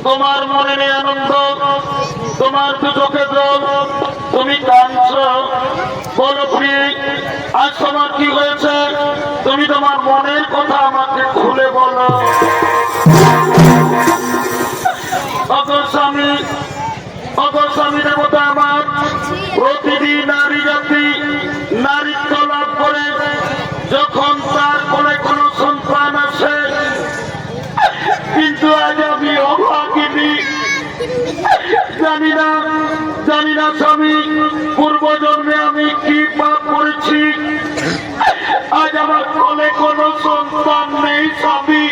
তোমার মনে নেই আনন্দ, তোমার দু চোখে জল, তুমি কাঁদছো, বলো প্রিয় আজ তোমার কি হয়েছে? তুমি তোমার মনের কথা আমাকে খুলে বলো। অগস্বামী দেবতা আমার প্রতিদিন নারী জাতি নারীত্ব লাভ করে যখন তার কোলে কোনো সন্তান আসে, কিন্তু আজ আমি অভাগিনী। জানি না স্বামী পূর্বজন্মে আমি কি পাপ করেছি, আজ আমার কোলে কোনো সন্তান নেই স্বামী।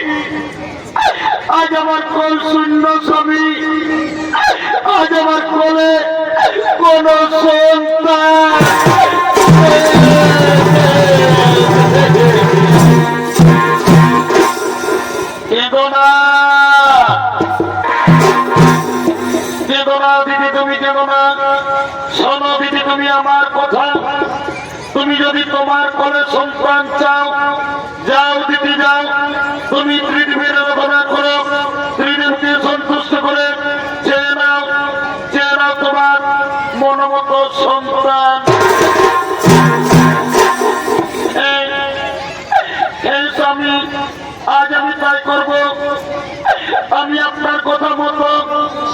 আজ আমার কোল শূন্য স্বামী, আজ আমার কোলে কোনো সন্তান। কেঁদো না দিদি, তুমি কেঁদো না। শোনো দিদি, তুমি আমার কথা, তুমি যদি তোমার কোলে সন্তান চাও, যাও দিদি যাও, তুমি পৃথিবীর আরাধনা করো, পৃথিবীকে সন্তুষ্ট করে চেয়ে নাও তোমার মনোমতো সন্তান। স্বামী আজ আমি তাই করব, আমি আপনার কথা মতো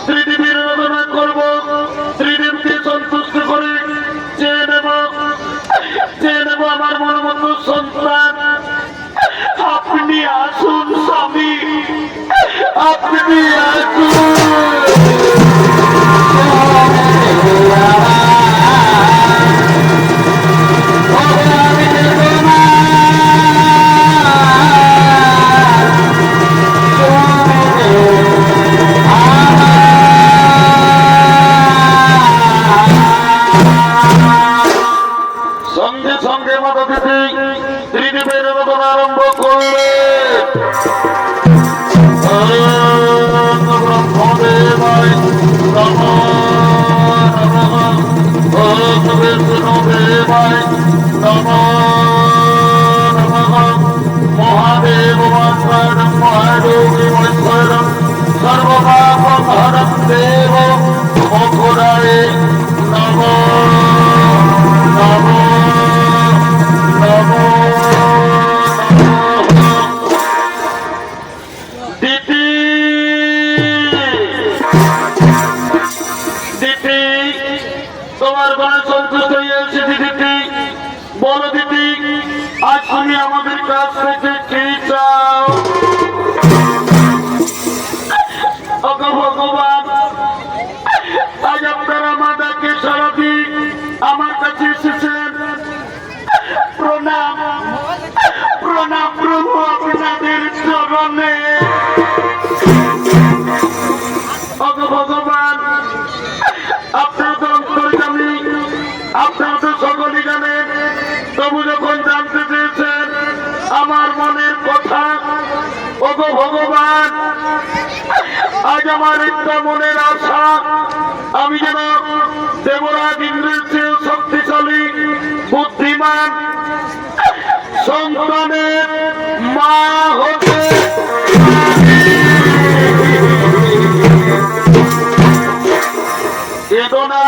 পৃথিবীর আরাধনা করব, পৃথিবীকে সন্তুষ্ট করে চেয়ে নেব আমার মনোমতো সন্তান। আপনি আসুন স্বামী, আপনি আসুন। সঙ্গে সঙ্গে মাতা দিদি ত্রিদীপের মতন আরম্ভ করলে ব্রহ্মদেবায় নমঃ নমঃ, বিষ্ণুদেবায় নমঃ নমঃ, মহাদেব মহাদেব মহাযোগী মহেশ্বরম সর্বপাপহরং দেব মুকুরায় নমঃ নমঃ নমঃ। দিদি তোমার গণে সন্তুষ্ট হয়েছে দিদি, বলো দিদি আজ তুমি আমাদের কাছ থেকে কি চাও? ভগবান আজ আপনারা মাতাকে সারাদিন আমার কাছে এসেছেন। প্রণাম প্রণাম প্রভু আপনাদের চরণে। ভগবান আপনার তো অন্তর্যামী, আপনারা তো সকলে জানেন, তবু যখন জানতে চেয়েছেন আমার মনের কথা, ওগো ভগবান আজ আমার একটা মনের আশা, আমি যেন দেবরাজ ইন্দ্রের চেয়ে শক্তিশালী বুদ্ধিমান সন্তানের মা হতে কেঁদো না।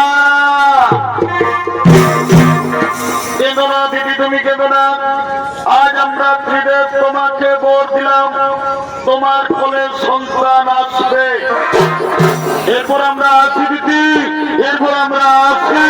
কেঁদো না দিদি, তুমি কেঁদো না। আজ আমরা ত্রিদেব তোমাকে বর দিলাম, তোমার কোলে সন্তান আসবে। এরপর আমরা আসি দিদি, এরপর আমরা আসি।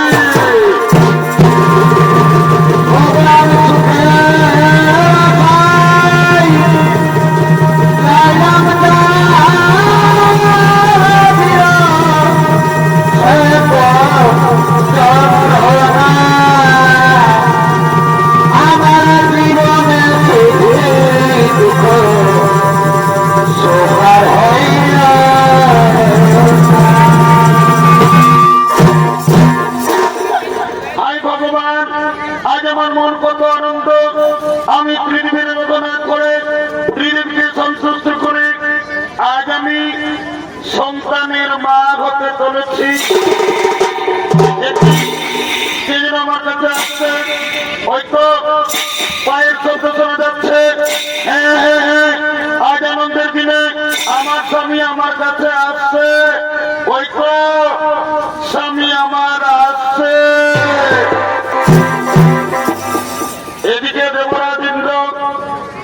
আমি ত্রিদেবীর আরাধনা করে ত্রিদেবীকে সন্তুষ্ট করে আজ আমি সন্তানের মা হতে চলেছি। আমার কাছে আসছে, হয়তো পায়ের শব্দ শোনা যাচ্ছে। হ্যাঁ হ্যাঁ হ্যাঁ, আজ আনন্দের দিনে আমার স্বামী আমার কাছে আসছে, হয়তো স্বামী আমার আসছে। এদিকে দেবরাজ ইন্দ্র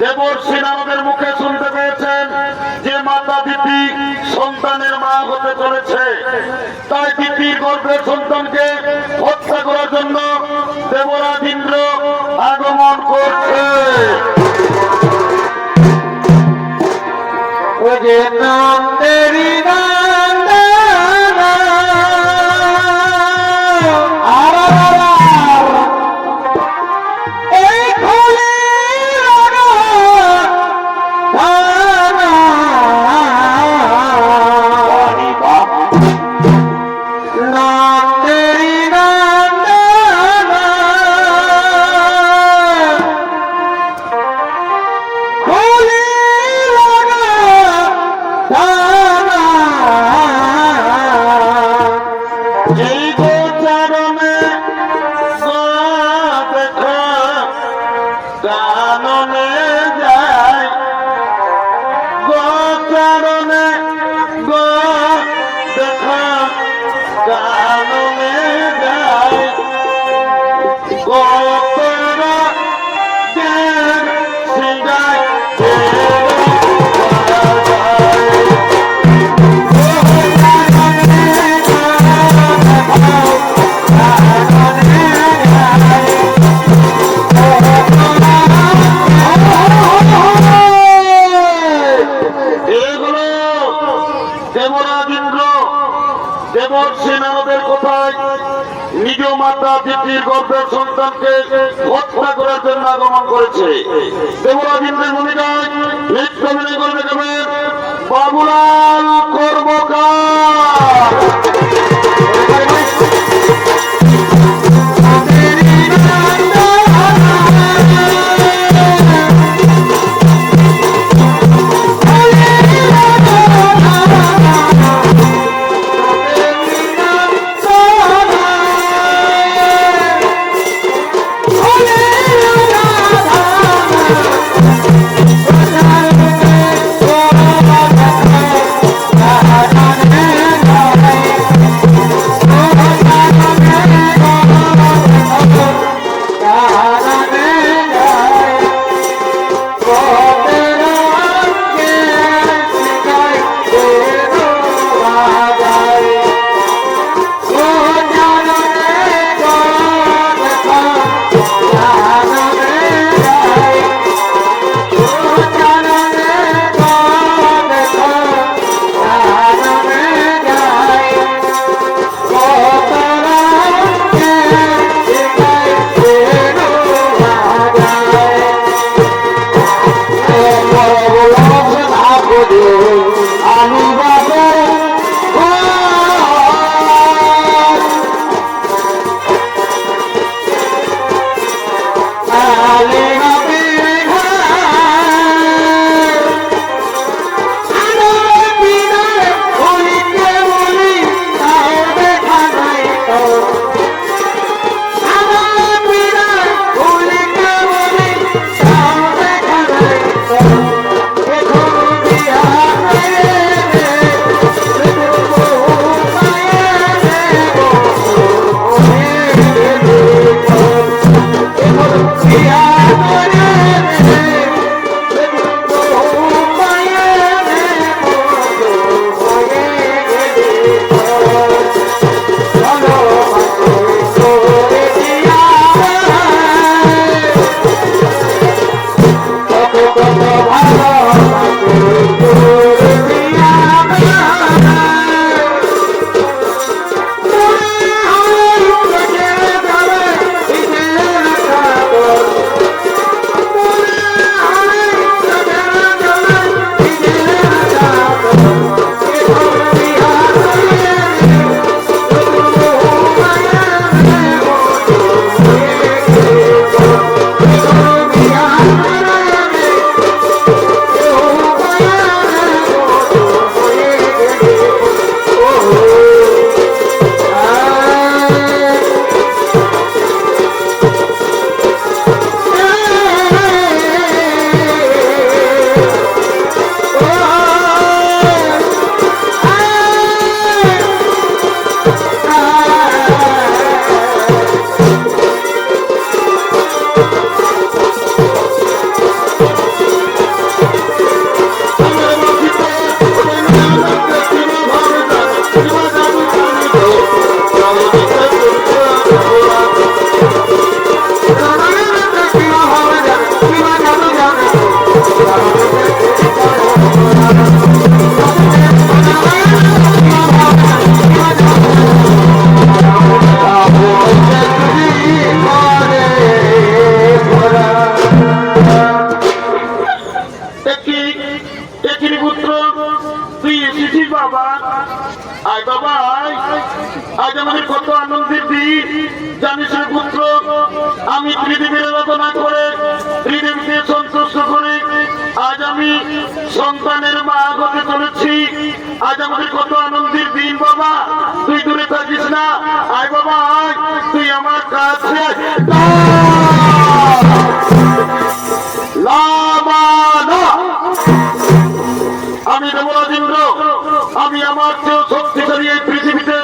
দেবর্ষি নারদের মুখে শুনতে পেয়েছেন যে মাতা দিতি সন্তানের মা হতে চলেছে, তাই দিতির গর্ভের সন্তানকে হত্যা করার জন্য দেবরাজ ইন্দ্র আগমন করছে। নিজ মাতা দিতির গর্ভের সন্তানকে হত্যা করার জন্য আগমন করেছে। দেবরাজ ইন্দ্রের ভূমিকায় নৃত্য অভিনয় করে দেখাবেন বাবুলাল কর্মকার। জানিস রে পুত্র, আমি পৃথিবীর রচনা করে পৃথিবীকে সন্তুষ্ট করে আজ আমি সন্তানের মা হতে চলেছি। আজ আমাদের কত আনন্দের দিন বাবা, তুই দূরে থাকিস না, আয় বাবা আয়, তুই আমার কাছে আমি দেবরাজেন্দ্র, আমি আমার চেয়েও শক্তিশালী এই পৃথিবীতে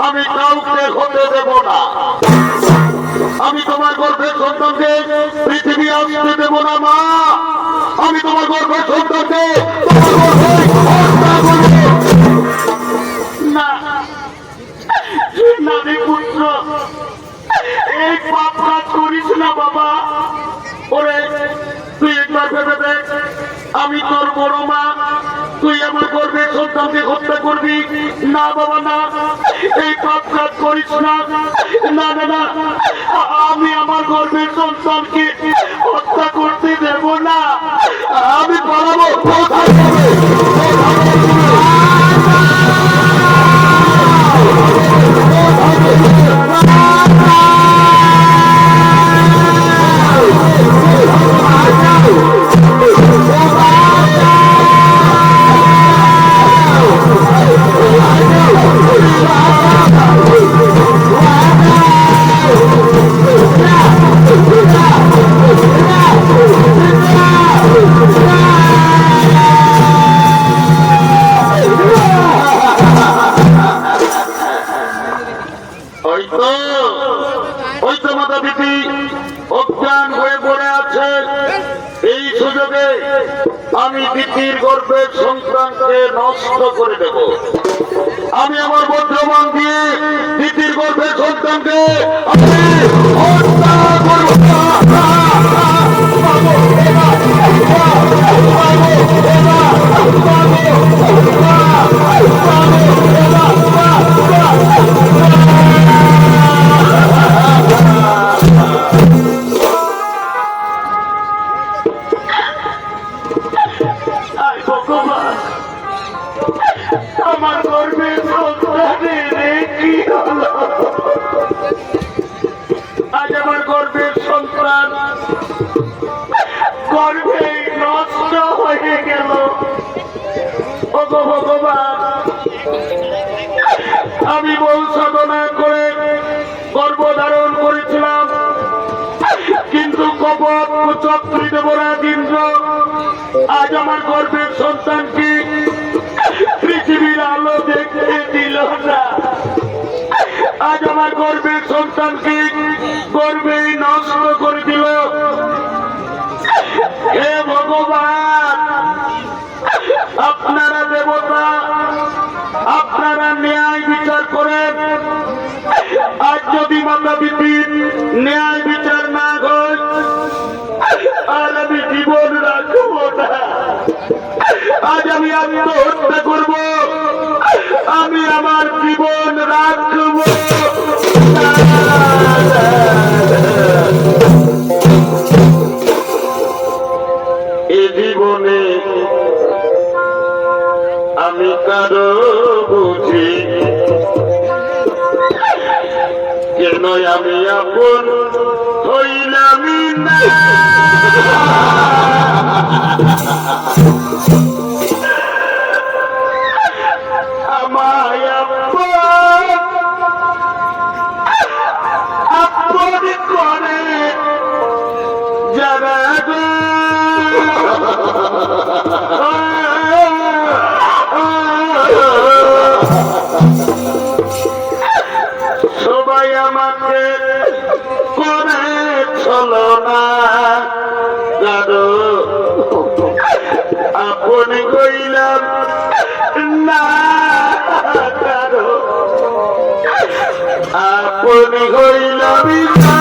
আমি কাউকে হতে দেব না। আমি তোমার গর্ভের সন্তানকে পৃথিবী আসতে দেব না মা, আমি তোমার গর্ভের সন্তানকে না না রে পুত্র, এই পাপ কাজ করিস না বাবা। ওরে তুই একবার ভেবে দেখ, আমি তোর বড় মা, তুই আমার গর্ভের সন্তানকে হত্যা করবি? না বাবা না, এই পাপ কাজ করিস না। না না না, আমি আমার গর্ভের সন্তানকে হত্যা করতে দেব না, আমি পালাবো। অজ্ঞান হয়ে পড়ে আছে, এই সুযোগে আমি দিদির গর্ভের সন্তানকে নষ্ট করে দেব। আমি আমার বজ্রবাণ দিয়ে দিদির গর্ভের সন্তানকে আমি হত্যা করব। আমার গর্ভের সন্তানের কি হলো? আজ আমার গর্ভের সন্তান গর্ভে নষ্ট হয়ে গেল। ও গো ভগবান, আমি বহু সাধনা করে গর্ভধারণ করেছিলাম, কিন্তু কপট কুচক্রী দেবরাজ ইন্দ্র আজ আমার গর্ভের সন্তানকে পৃথিবীর আলো দেখতে দিল না। আজ আমার গর্ভের সন্তানকে গর্ভেই নষ্ট করে দিল। হে ভগবান, আপনারা দেবতা, আপনারা ন্যায় বিচার করেন। আজ যদি মাতা পিতার ন্যায় বিচার না হয়, আর আমি জীবন রাখবো না। আজ আমি আত্মহত্যা করব, আমি আমার জীবন রাখব। এ জীবনে আমি কারো বুঝি কেন আমি আপন হইলামি না। আমায় আপন করে যারা সবাই আমাকে করে চলো না, কারো আপন হইলাম না, কারো আপন হইলাম না।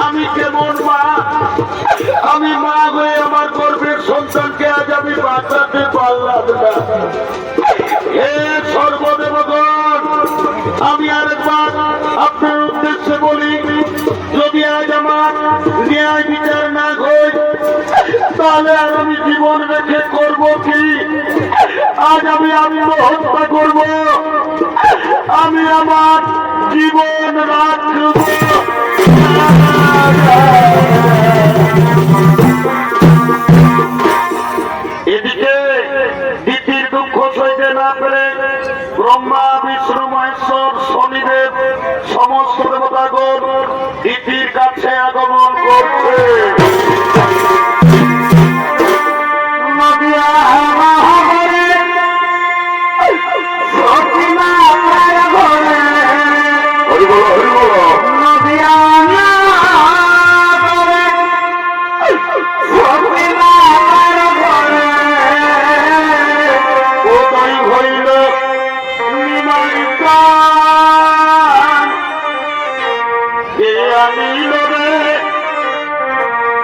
আমি কেমন মা, আমি মা হয়ে আমার গর্ভের সন্তানকে আজ আমি বাঁচাতে পারলাম না। হে সর্বদেবগণ, আমি আরেকবার আপনার উদ্দেশ্যে বলি, যদি আজ আমার ন্যায় বিচার না হয় তাহলে আর আমি জীবন রেখে করব কি? আজ আমি আত্মহত্যা করব, আমি আমার জীবন রাখব। এদিকে দিতির দুঃখ সইতে না পেরে ব্রহ্মা বিষ্ণু মহেশ্বর শনিদেব সমস্ত দেবতাগণ দিতির কাছে আগমন করছে।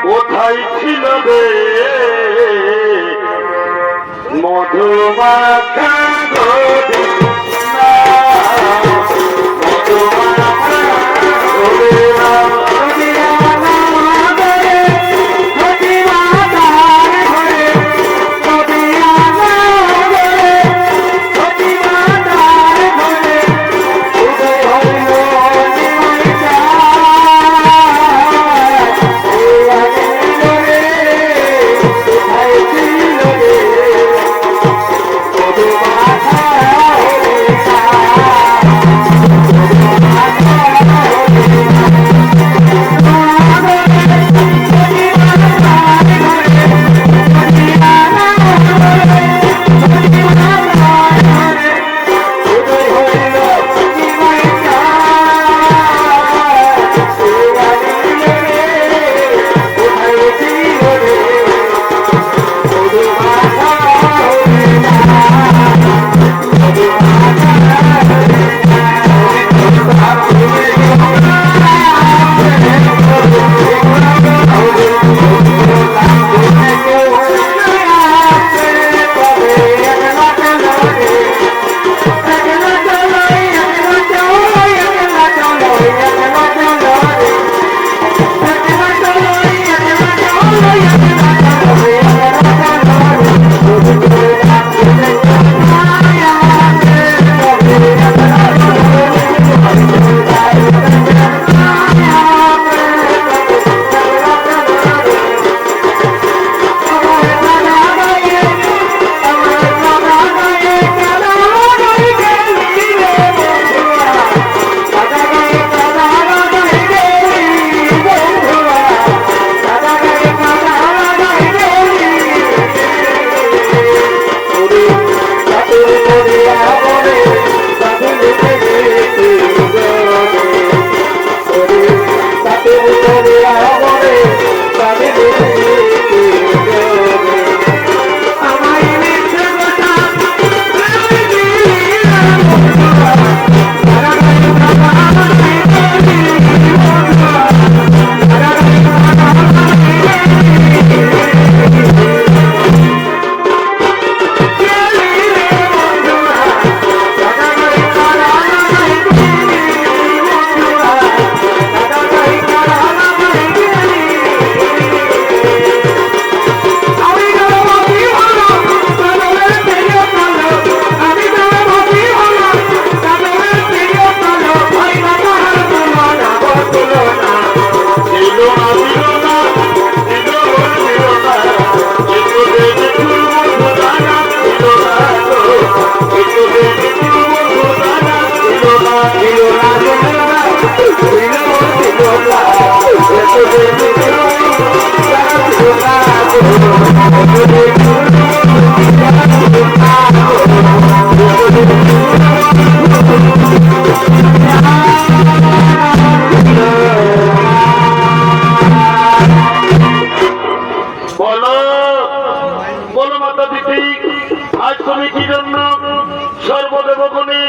কোথায় ছিল রে মধুমাখা গরি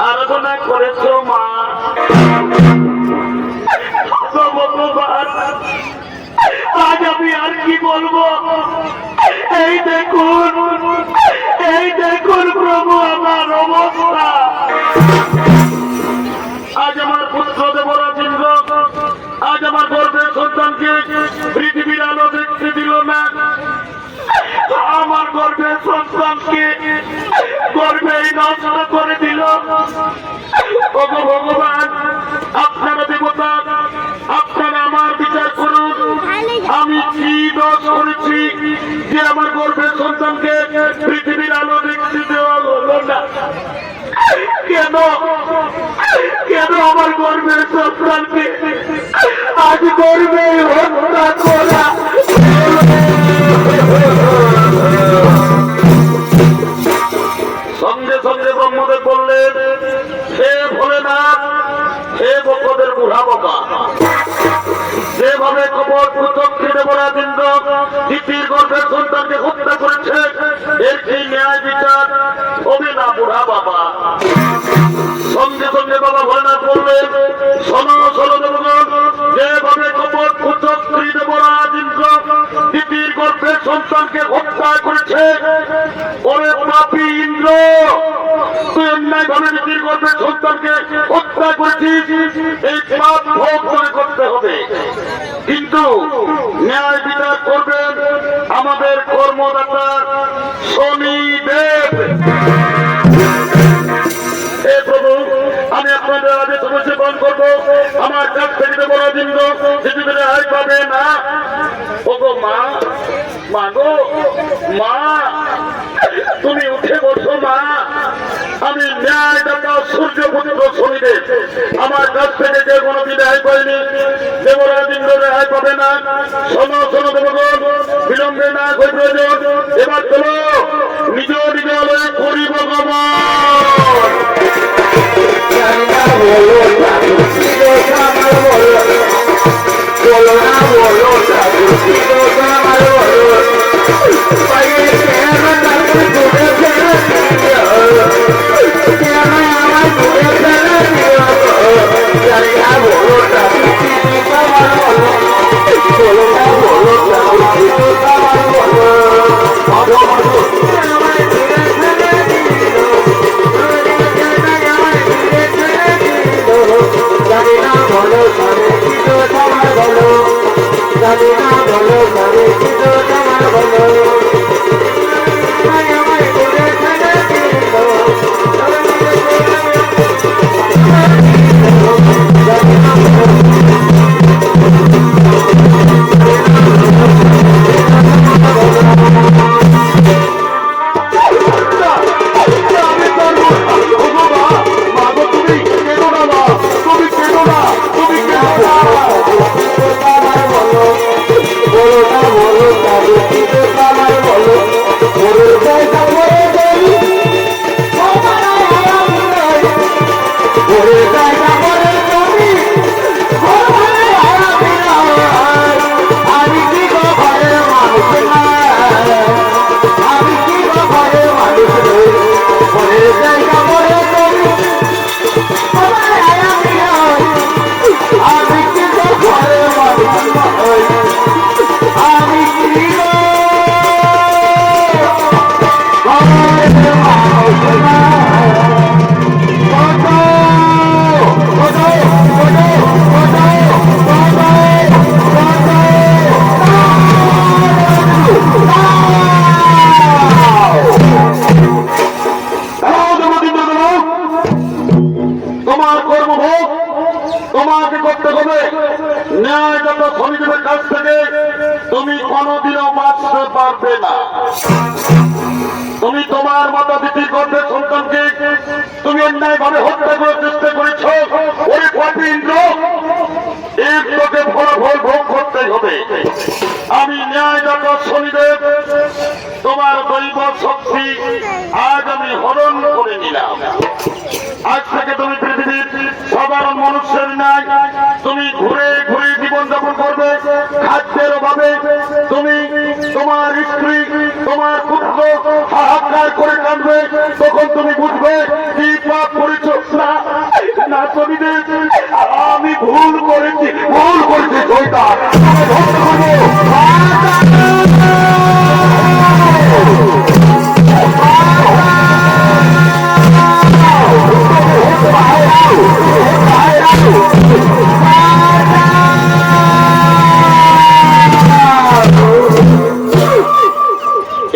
আরাধনা করেছো মা? ভগবান ভগবান, আজ আমি আর কি বলবো। এই দেখুন, এই দেখুন প্রভু আমার অবস্থা। আজ আমার পুত্র দেবরাজ ইন্দ্র আজ আমার গর্ভের সন্তানকে পৃথিবীর আলো দেখতে দিল না। আমার গর্ভের সন্তানকে গর্ভেই নষ্ট করে দিল। ওগো ভগবান, আপনারা দেবতা, আপনারা আমার বিচার করুন। আমি কি দোষ করেছি যে আমার গর্ভের সন্তানকে পৃথিবীর আলো দেখতে দেওয়া হলো না? কেন কেন আমার গর্ভের সন্তানকে আজ গর্বে হত্যা করা? সঙ্গে সঙ্গে ব্রহ্মদেব বললেন, হে ভোলেনাথ, হে ভক্তদের বুড়া বাবা, যেভাবে কপট কুচক্রী দেবরাজ ইন্দ্র তিতির গর্ভের সন্তানকে হত্যা করেছে, এর কি ন্যায় বিচার হবে না বুড়া বাবা? সঙ্গে সঙ্গে বাবা ভোলেনাথ বললেন, শোনো শোনো দেবগণ, যেভাবে কপট কুচক্রী দেবরাজ ইন্দ্র তিতির গর্ভের সন্তানকে হত্যা করেছে, ওরে পাপী ইন্দ্র, তুই অন্যায় ভাবে তিতির গর্ভের সন্তানকে হত্যা করেছিস, এই পাপ ভোগ করে করতে হবে। কিন্তু ন্যায় বিচার করবেন আমাদের কর্মদাতা শনিদেব। হে প্রভু, আমি আপনাদের আগে সমস্যা পালন করবো। আমার কাছ থেকে দেবরাজ ইন্দ্র পৃথিবীর রেহাই পাবে না। ওগো মা, মা গো মা, তুমি উঠে বসো মা। আমি ন্যায়দাতা সূর্যপুত্র শনিদেব, আমার কাছ থেকে যে কোনোদিন রেহাই পাইনি, দেবরাজ ইন্দ্র রেহাই পাবে না। শোনো শোনো দেবগণ, বিলম্বে না করে প্রয়োজন, এবার চলো নিজ নিজ আলয়ে করি ভগবান। তোমাকে করতে হবে ন্যায়দাতা শনিদেবের কাছ থেকে তুমি কোনোদিনও বাঁচতে পারবে না। তুমি তোমার মাতা পিতার গর্ভের সন্তানকে তুমি অন্যায় ভাবে হত্যা করার চেষ্টা করেছ। ওই পাপী ইন্দ্র, এর তোকে ফলাফল ভোগ করতে হবে। আমি ন্যায়দাতা শনিদেব তোমার দৈব শক্তি আজ আমি হরণ করে নিলাম। আজ থেকে তুমি পৃথিবীর সাধারণ মানুষের নাই, তুমি ঘুরে ঘুরে জীবন যাপন করবে খাদ্যের অভাবে। তুমি তোমার স্ত্রী তোমার পুত্র হাহাকার করে কাঁদবে, তখন তুমি বুঝবে কি পাপ করেছ। না শনিদেব, আমি ভুল করেছি। করেছি, ভুল করেছি শয়তান, তোকে ধ্বংস করবো।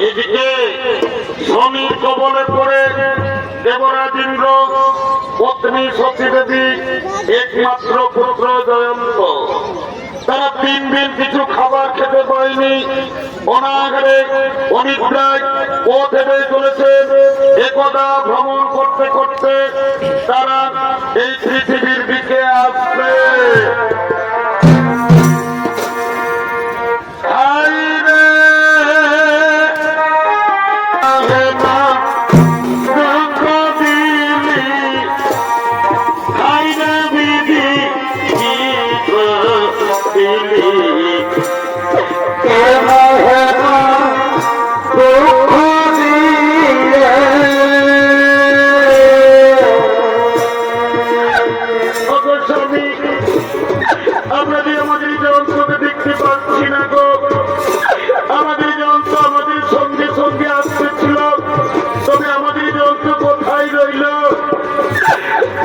এদিকে শনির কবলে পড়ে দেবরাজ ইন্দ্র, পত্নী সতী দেবী, একমাত্র পুত্র জয়ন্ত, তারা 3 দিন কিছু খাবার খেতে পায়নি। অনাহারে অনিদ্রায় পথ হেঁটে চলেছেন। একদা ভ্রমণ করতে করতে তারা এই পৃথিবীর দিকে আসবে। আমরা যে আমাদের যন্ত্রকে দেখতে পাচ্ছি না গো, আমাদের যন্ত্র আমাদের সঙ্গে সঙ্গে আসতেছিল, তবে আমাদের যন্ত্র কোথায় রইল?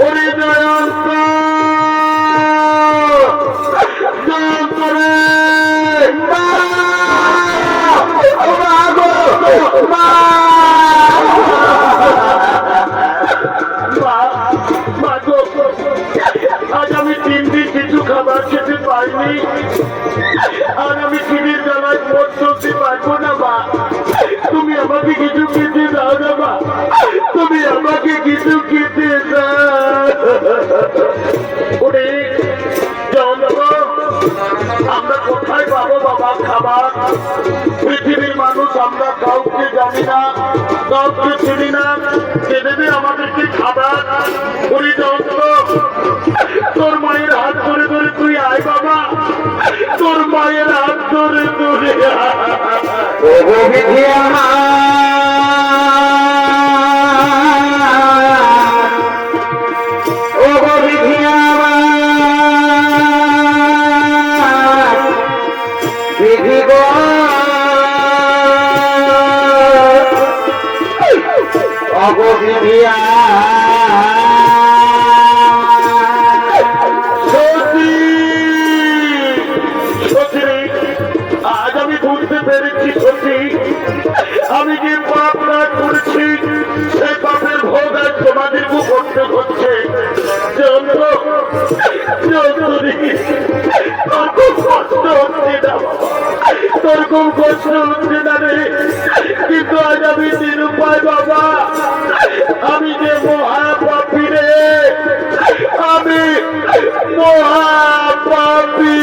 ওরে জয়ন্ত, জয়ন্ত রে, মা! মা গো, মা! মা গো, আজ আমি 3 দিন কিছু খাবার খেতে পাইনি, আর আমি খিদের জ্বালায় পথ চলতে পারবো না। মা, তুমি আমাকে কিছু খেতে দাও না। মা, তুমি আমাকে কিছু খেতে দাও। ওরে জয়ন্ত, আমরা কোথায় পাবো বাবা খাবার? পৃথিবীর মানুষ আমরা কাউকে জানি না, কাউকে চিনি না, কে দেবে আমাদেরকে খাবার? ওরে জয়ন্ত, তোর মায়ের হাত ধরে ধরে তুই আয় বাবা, তোর মায়ের হাত ধরে ধরে আজ আমি বুঝতে পেরেছি সত্যি, আমি যে পাপ কাজ করেছি সেই পাপের ভোগ আজ তোমাদেরকে করতে হচ্ছে। তোর খুব কষ্ট হচ্ছে না, তোর খুব কষ্ট হচ্ছে না রে, কিন্তু আজ আমি নিরুপায় বাবা, আমি যে মহাপাপী রে, আমি মহাপাপী।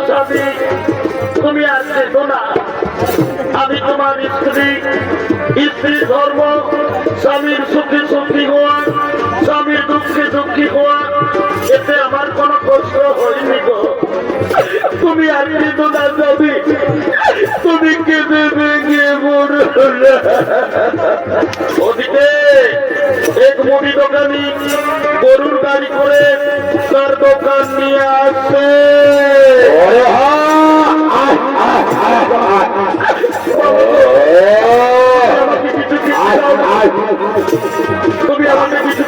স্বামী, তুমি আর যেত না, আমি তোমার স্ত্রী, স্ত্রী ধর্ম, স্বামীর সুখে সুখী হওয়া, স্বামীর দুঃখে দুঃখী হওয়া, এতে আমার কোনো কষ্ট হয়নি গো। তুমি আর যেত না স্বামী, তুমি কেঁদে ভেঙে মরো। ওদিকে এক মুদি দোকানি গরুর গাড়ি করে তার দোকান নিয়ে আসছে। তুমি আমাকে কিছু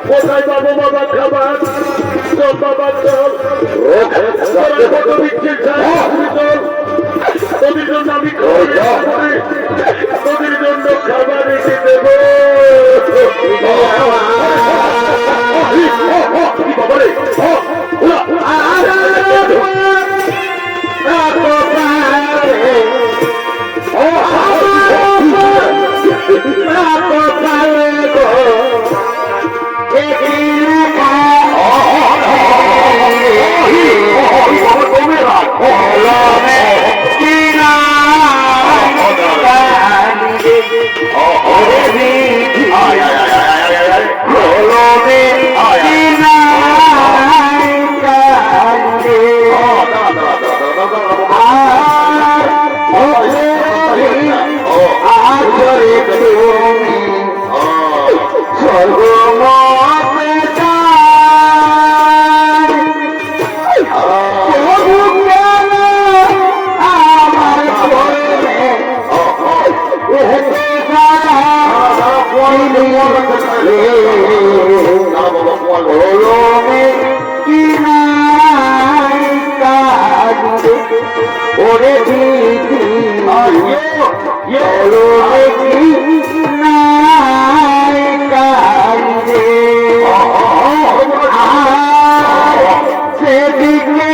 কোথায় পাবো বাবা খাবার? চল বাবা চল, কত বিচ্ছির তোদের জন্য আমি তোদের জন্য খাবার এনে দেবো। বাবারে ওরে দিদি চলো দেখি নাই কান্দে আর সেদিকে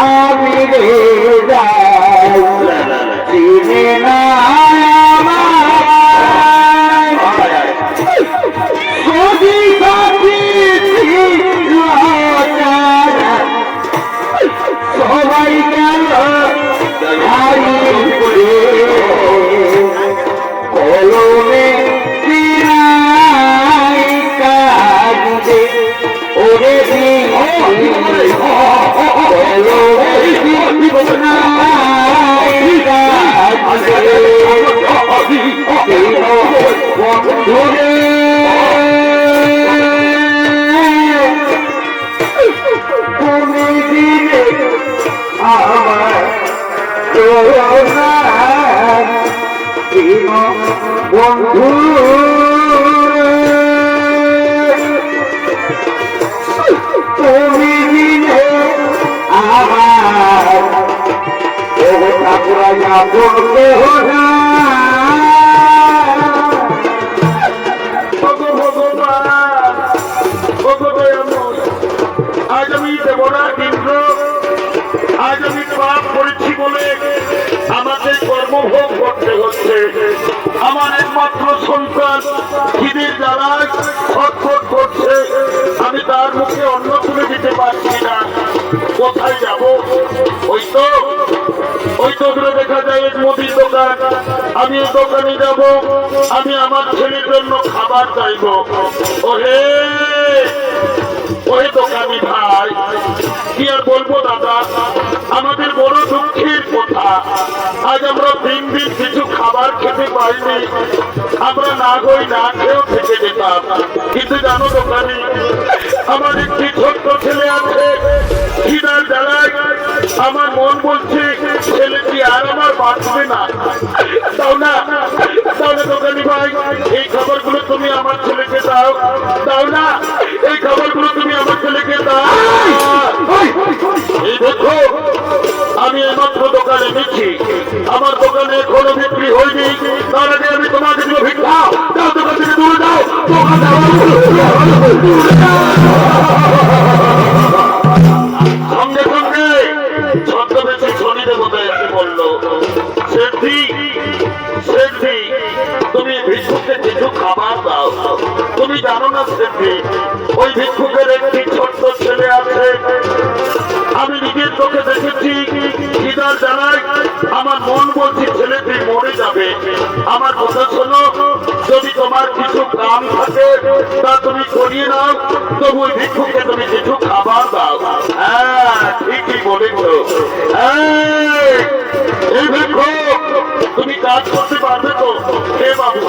আমি রে যাই চিনে না সবাই গেল কলমে কাঁদে ওরে তুমি দিলে আমার বন্ধু তুমি দিলে আমার আজ আমি দেবনাথ ইন্দ্র, আজ আমি পাপ করেছি বলে আমাকে কর্মভোগ করতে হচ্ছে। আমার একমাত্র সন্তান খিদের জ্বালায় ছটফট করছে, আমি তার মুখে অন্ন তুলে দিতে পারছি না। কোথায় যাব? ওই তো দূরে দেখা যায় এক মুদির দোকান। আমি এই দোকানে যাব, আমি আমার ছেলের জন্য খাবার চাইব। ওহে ওই দোকানি ভাই, কি আর বলবো দাদা, আমাদের বড় দুঃখের কথা। আজ আমরা দিন দিন কিছু খাবার খেতে পাইনি, আমরা না হই না খেয়েও থেকে যেতাম। কিন্তু জানো দোকানি, আমার একটি ছোট্ট ছেলে আছে, খিদার জ্বালায় আমার মন বলছে ছেলেটি আর আমার বাঁচবে না। তাও না দোকানি ভাই, এই খাবারগুলো তুমি আমার ছেলেকে দাও। দাও না, এই খাবারগুলো তুমি আমার ছেলেকে দাও। এই দেখো, আমি এইমাত্র দোকানে নিচ্ছি, আমার দোকানে এখনো বিক্রি হয়নি। তার আগে আমি তোমাকে দিব ভিক্ষা। দাও, দোকান থেকে দূরে যাও। সঙ্গে সঙ্গে ছদ্মবেশী শনি দেবতা এসে বলল, শেঠজি তুমি ভিক্ষুককে কিছু খাবার দাও। তুমি জানো না শেঠজি, ওই ভিক্ষুকের একটি ছোট্ট ছেলে আছে, আমি নিজের চোখে দেখেছি। খিদার জ্বালায় আমার মন বলছে ছেলেটি মরে যাবে। আমার কথা শোনো, যদি তোমার কিছু কাম থাকে তা তুমি করিয়ে নাও, তবু ওই ভিক্ষুককে তুমি কিছু খাবার দাও। হ্যাঁ, ঠিকই বলেছো। এই ভিক্ষুক, তুমি কাজ করতে পারবে তো? হে বাবু,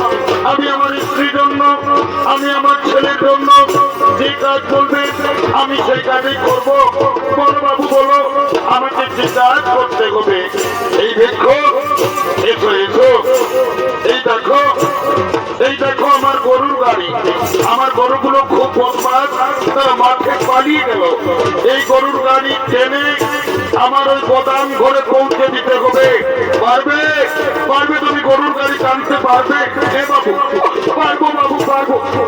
আমি আমার স্ত্রীর জন্য, আমি আমার ছেলের জন্য যে কাজ বলবে আমি সেই কাজই করবো। বলো বাবু, বলো আমাকে যে কাজ করতে হবে। এই ভিক্ষুক, এসো এসো, এই দেখো আমার গরুর গাড়ি। আমার গরুগুলো খুব বদমাশ, তারা মাঠে পালিয়ে গেল। এই গরুর গাড়ি টেনে আমার ওই গোদাম ঘরে পৌঁছে দিতে হবে। পারবে? তুমি গরুর গাড়ি টানতে পারবে? হে বাবু, পারবো বাবু,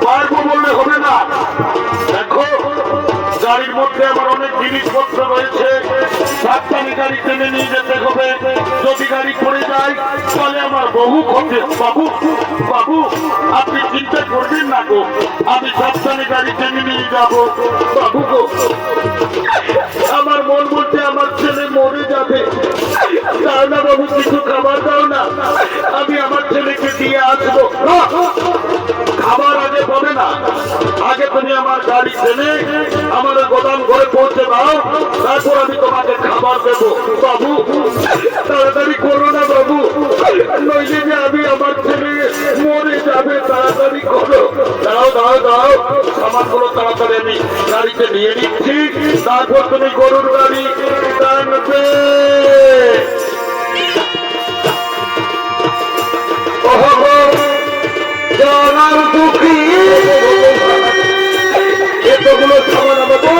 পারবো বললে হবে না। দেখো, গাড়ির মধ্যে আমার অনেক জিনিসপত্র রয়েছে, সাবধানে গাড়ি টেনে নিয়ে যেতে হবে। যদি গাড়ি পড়ে যায় তাহলে আমার বহু ক্ষতি। বাবু আপনি চিন্তা করবেন না গো, আমি সাবধানে গাড়ি টেনে নিয়ে যাবো। বাবু গো, আমার মন বলছে আমার ছেলে মরে যাবে। দাও না বাবু, কিছু খাবার দাও না, আমি আমার ছেলেকে দিয়ে আসবো। খাবার আগে পাবে না, আগে তুমি আমার গাড়ি টেনে আমার গোদাম ঘরে পৌঁছে দাও, তারপর আমি তোমাকে খাবার দেবো। বাবু তাড়াতাড়ি করো না বাবু, নইলে যে আমি আমার ছেলে মরে যাবে। তাড়াতাড়ি করো, দাও সামানগুলো তাড়াতাড়ি আমি গাড়িতে নিয়ে নিচ্ছি, তারপর তুমি গরুর গাড়ি টানবে। জানার দুঃখী এতগুলো সামান আমাদের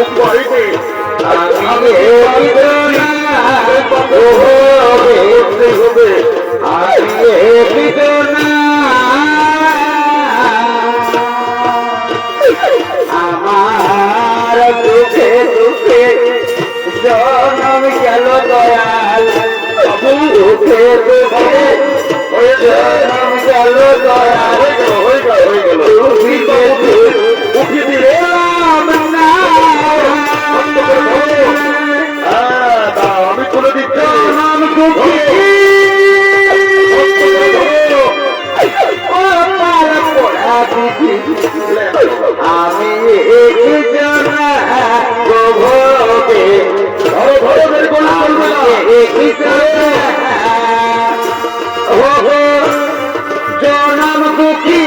উপায় নেই। আমি এই বেদনা হবে আমি এই বেদনা আমার দুঃখে দুঃখে জনম গেল দয়াল দুঃখে দুঃখে জনম গেল দয়াল উঠে দিলাম না আমি করে দিচ্ছি জনম দুঃখী আমি একজনা প্রভবে জনম দুঃখী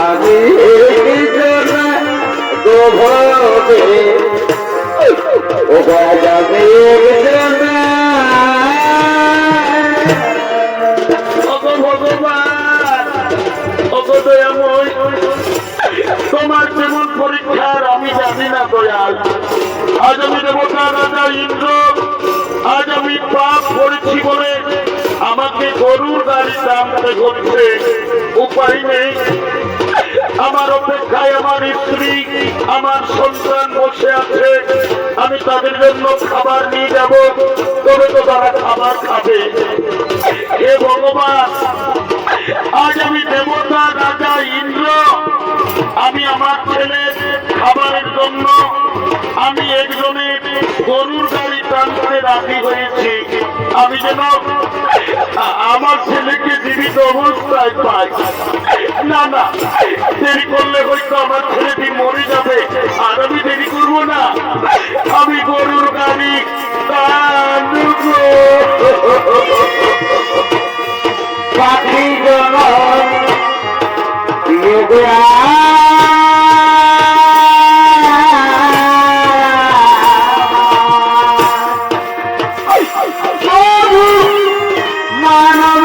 আমি একজনা প্রভবে ও বাজাবে একজনা তোমার যেমন পরীক্ষার আমি জানি না দয়াল আজ আমি দেবতা রাজা ইন্দ্র আজ আমি পাপ করেছি বলে আমাকে গরুর গাড়ি টানতে হচ্ছে উপায় নেই আমার অপেক্ষায় আমার স্ত্রী আমার সন্তান বসে আছে আমি তাদের জন্য খাবার নিয়ে যাব তবে তো তারা খাবার খাবে হে ভগবান আজ আমি দেবতা রাজা ইন্দ্র আমি আমার ছেলের খাবারের জন্য আমি একজনের গরুর গাড়ি টানতে রাজি হয়েছি আমি যেন আমার ছেলেকে জীবিত অবস্থায় পাই না না দেরি করলে হয়তো আমার ছেলেটি মরে যাবে আর আমি দেরি করবো না আমি গরুর গাড়ি টানব পাখি জনম মানব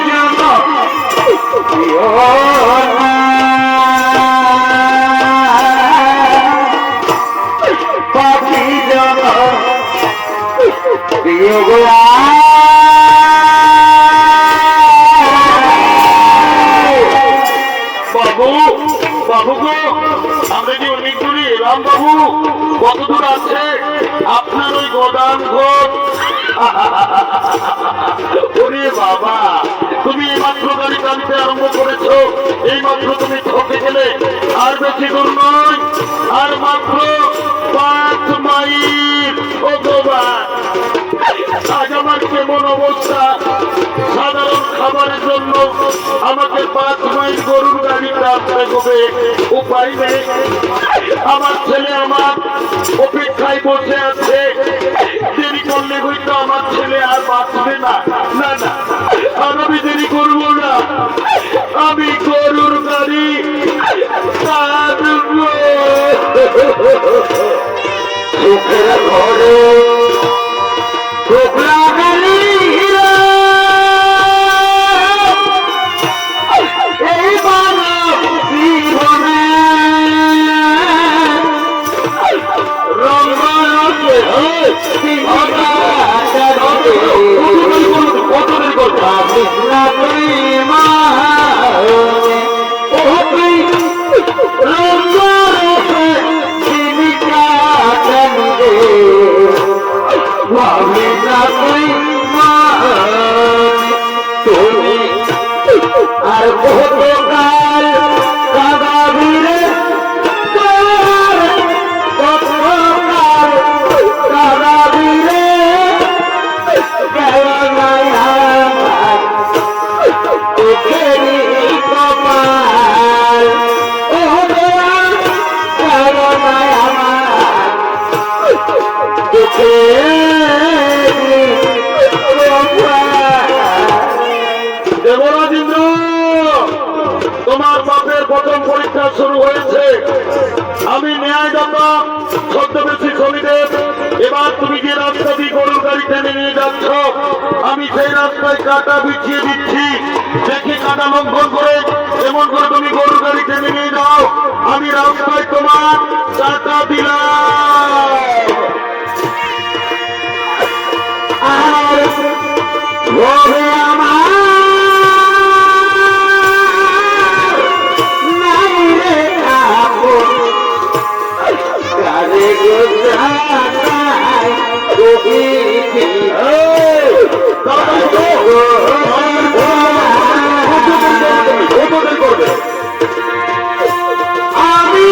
জন পাখি জন বাবু বাবু গো আমরা যে অনেক দূরে এলাম বাবু কত দূর আছে আপনার ওই গোদাম ঘর ওরে বাবা তুমি এইমাত্র গাড়ি টানতে আরম্ভ করেছো এইমাত্র তুমি ঠকে গেলে আর বেশি দূর নয় আর মাত্র 5 মাইল ও ভগবান আজ আমার কেমন অবস্থা সাধারণ খাবারের জন্য আমাকে 5 মাইল গরুর গাড়ি টানতে হবে উপায় নেই আমার ছেলে আমার অপেক্ষায় বসে আছে দেরি করলে হয়তো আমার ছেলে আর বাঁচবে না না না আর আমি দেরি করবো না আমি গরুর গাড়ি টানবো সুখের ঘরে শুক্লা গালি এই মানব জীবনে রঙ্গনকে আর বহুকাল কাদাবিরে কাদাবিরে পরীক্ষা শুরু হয়েছে। আমি ন্যায়দাতা ছদ্মবেশী শনিদেব। এবার তুমি যে রাস্তা দিয়ে গরুর গাড়ি টেনে নিয়ে যাচ্ছ, আমি সেই রাস্তায় কাঁটা বিছিয়ে দিচ্ছি। দেখে কাঁটা লঙ্ঘন করে এমন করে তুমি গরুর গাড়ি টেনে নিয়ে যাও। আমি রাস্তায় তোমার কাঁটা দিলাম। আর হবে আমার নাই রে আপন কারে গো জানাই কবিতি আমি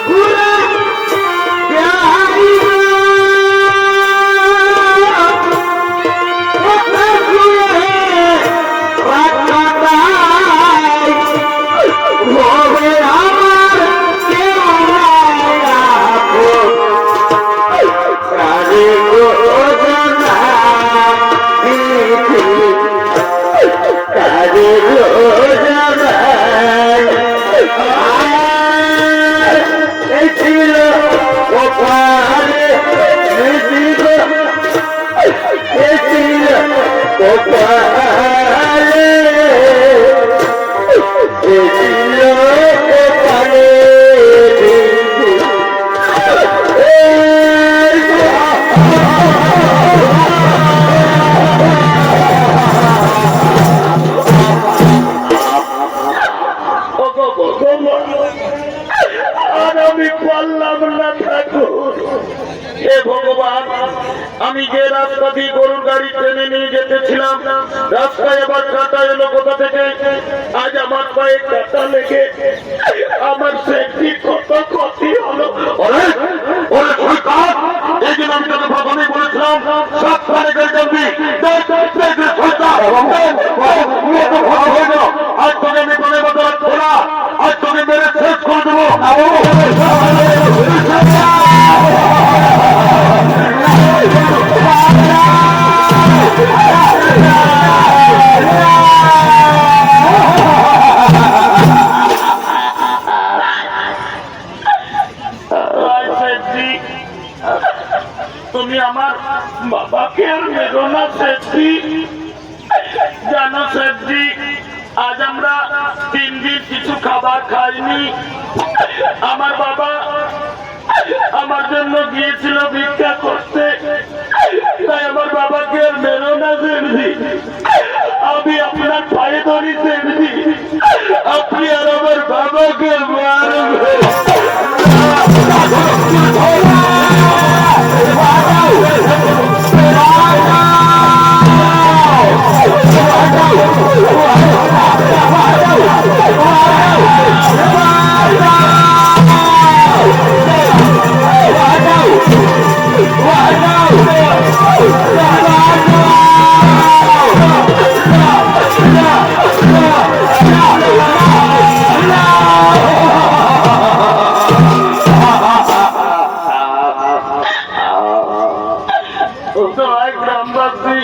ঘুরে আর আমি পারলাম না ঠাকুর। হে ভগবান, আমি যে রাস্তা দিয়ে গরুর গাড়ি টেনে নিয়ে যেতেছিলাম, রাস্তায় আবার কাঁটা এলো কোথা থেকে। আজ আমার পায়ে কাঁটা লেগে আমার সেটি কত ক্ষতি হলো। এই জন্য আমি তোকে প্রথমেই বলেছিলাম সাবধানে গাড়ি চালাবি। আজ তোকে আমি বলে বদল খোলা, আজ তোকে মেরে শেষ করে দেবো। তুমি আমার বাবাকে আর মেরো না শেঠজি। জানো শেঠজি, আজ আমরা 3 দিন কিছু খাবার খাইনি। আমার বাবা আমার জন্য গিয়েছিল ভিক্ষা করতে, তাই আমার বাবাকে আর মেরো না শেঠজি। আমি আপনার পায়ে ধরি শেঠজি, আপনি আর আমার বাবাকে মারবেন। গ্রামবাসী,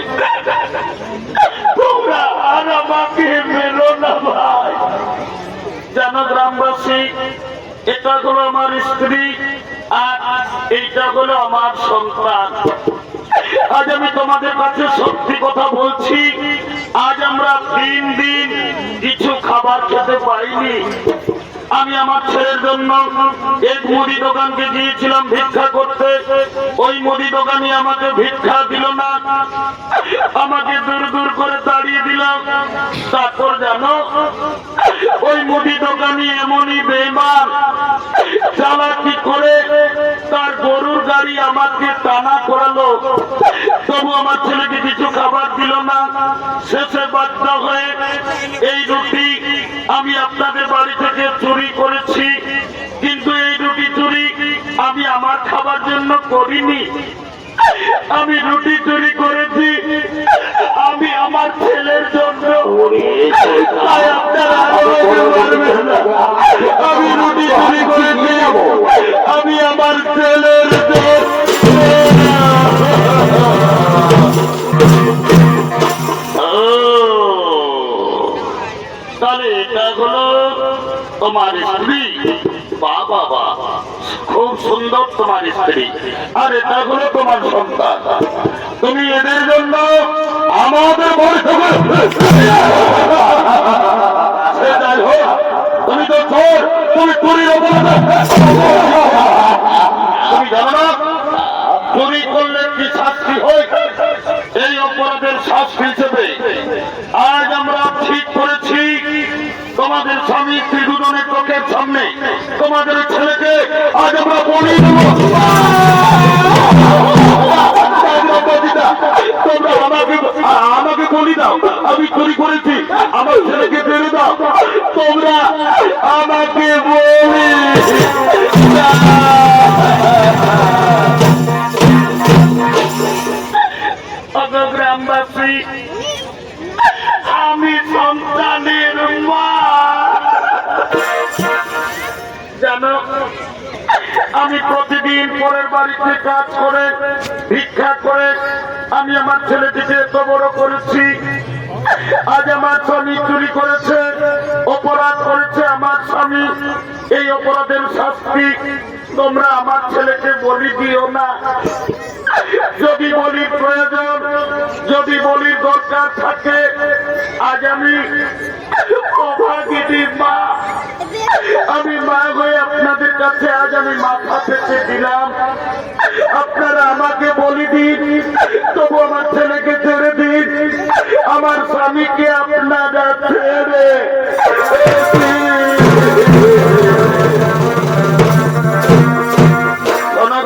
তোমরা আর আমাকে মেলো না ভাই। জানো গ্রামবাসী, এটা হলো আমার স্ত্রী আর এইটা হলো আমার সন্তান। আজ আমি তোমাদের কাছে সত্যি কথা বলছি, আজ আমরা 3 দিন কিছু খাবার খেতে পাইনি। আমি আমার ছেলের জন্য এক মুদি দোকানকে গিয়েছিলাম ভিক্ষা করতে। ওই মুদি দোকানি আমাকে ভিক্ষা দিল না, আমাকে দূর দূর করে তাড়িয়ে দিলাম। তারপর জানো, ওই মুদি দোকানি এমনই বেঈমান, চালাকি করে তার গরুর গাড়ি আমাকে টানা করালো। তবু আমার ছেলেকে কিছু খাবার দিল না। শেষে বাধ্য হয়ে এই রুটি আমি আপনাদের বাড়ি থেকে চুরি করেছি, কিন্তু এই রুটি চুরি আমি আমার খাবার জন্য করিনি। আমি রুটি চুরি করেছি আমি আমার ছেলের জন্য। তাই আপনারা বলবেন না, আমি রুটি চুরি করেছি আমি আমার ছেলের তোমার স্ত্রী? বাবা বা, খুব সুন্দর তোমার স্ত্রী, আর এটা হলো তোমার সন্তান। তুমি এদের জন্য আমাদের যাই হোক, তুমি তো চোর, তুমি চুরির অপরাধ। তুমি জানো না চুরি করলে কি শাস্তি হয়? এই অপরাধের শাস্তি হিসেবে আজ আমরা ঠিক করেছি তোমাদের স্বামী স্ত্রী দুজনের চোখের সামনে তোমাদের ছেলেকে আজ আমরা বলি দেবো। তোমরা আমাকে বলি দাও, আমি চুরি করেছি, আমার ছেলেকে ছেড়ে দাও। তোমরা আমাকে বলি গ্রামবাসী, আমি সন্তানের মা। জানো, আমি প্রতিদিন পরের বাড়িতে কাজ করে ভিক্ষা করে আমি আমার ছেলেটিকে এত বড় করেছি। আজ আমার স্বামী চুরি করেছে, অপরাধ করেছে আমার স্বামী। এই অপরাধের শাস্তি তোমরা আমার ছেলেকে বলি দিও না। যদি বলির প্রয়োজন, যদি বলির দরকার থাকে, আজ আমি অভাগিনীর মা, আমি মা হয়ে আপনাদের কাছে আজ আমি মাথা পেতে দিলাম। আপনারা আমাকে বলি দিন, তবু আমার ছেলেকে ছেড়ে দিন। আমার স্বামীকে আপনারা ছেড়ে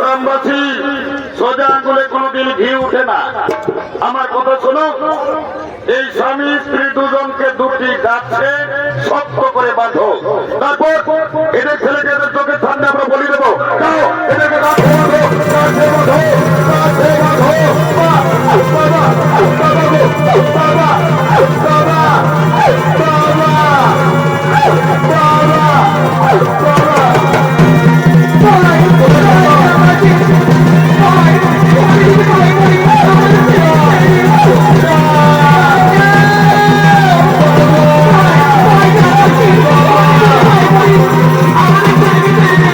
গ্রামবাসী, সোজা আঙুলে কোনোদিন ঘি উঠে না। আমার কথা শোনো, এই স্বামী স্ত্রী দুজনকে দুটি গাছে শক্ত করে বাঁধো। তারপর এদের ছেলেকে এদের চোখের সামনে আমরা বলি দেবো, যাও এদেরকে গাছে বাঁধো, গাছে বাঁধো, গাছে বাঁধো। বাবা, বাবা গো, বাবা, বাবা, আমাদের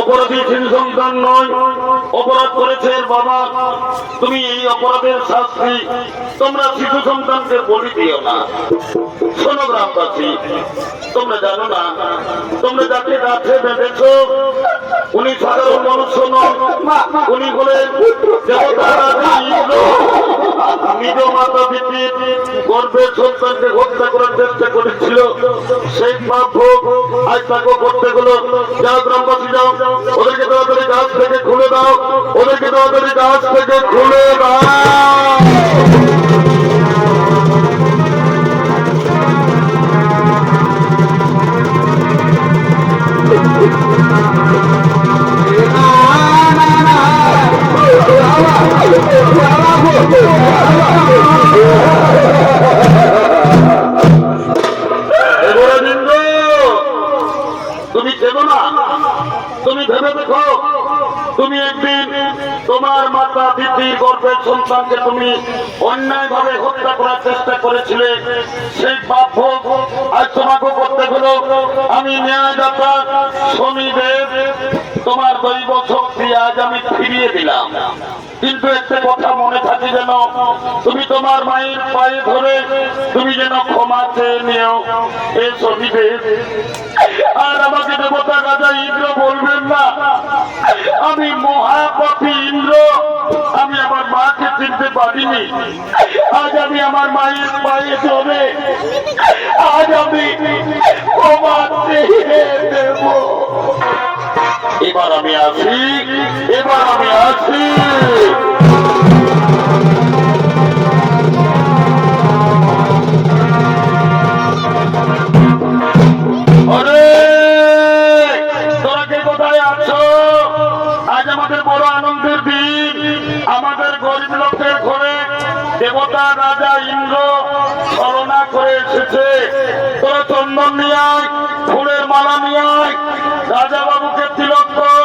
অপরাধী ছিল সন্তান নয়, অপরাধ করেছে এর বাবা। তুমি এই অপরাধের শাস্তি তোমরা শিশু সন্তানকে বলি দিও না। শোনো গ্রামবাসী, তোমরা জানো না, তোমরা যাকে গাছে বেঁধেছো উনি সাধারণ মনুষ্য নন, উনি হলেন দেবতা রাজা ইন্দ্র। নিজ মাতা পিতার গর্ভের সন্তানকে হত্যা করার চেষ্টা করেছিল, সেই পাপ ভোগ আজ তাকে করতে হলো। যাও গ্রামবাসী যাও, ওদেরকে তাড়াতাড়ি গাছ থেকে খুলে দাও, ওদেরকে তাড়াতাড়ি গাছ থেকে খুলে দাও। তুমি চেনো না, তুমি ভেবে দেখো, তুমি একদিন তোমার মাতা পিতার গর্ভের সন্তানকে তুমি অন্যায় ভাবে হত্যা করার চেষ্টা করেছিলে, সেই পাপ ভোগ আজ তোমাকে করতে হলো। আমি ন্যায়দাতা শনিদেব তোমার দৈব শক্তি আজ আমি ফিরিয়ে দিলাম। কিন্তু একটা কথা মনে থাকে যেন, তুমি তোমার মায়ের পায়ে ধরে তুমি যেন ক্ষমা চেয়ে নিও। এ শনিদেব, আর আমাকে দেবতা রাজা ইন্দ্র বলবেন না, আমি মহাপাপী ইন্দ্র, আমি আমার মাকে চিনতে পারিনি। আজ আমি আমার মায়ের পায়ে ধরে আজ আমি ক্ষমা চেয়ে দেব। এবার আমি আসি, এবার আমি আসি। তোরা কে কোথায় আছো? আজ আমাদের বড় আনন্দের দিন। আমাদের গরিব লোকের ঘরে দেবতা রাজা ইন্দ্র ছলনা করে এসেছে। তোরা চন্দন নিয়ে আয়, ফুলের মালা নিয়ে আয়, রাজা বাবুকে তিলক কর।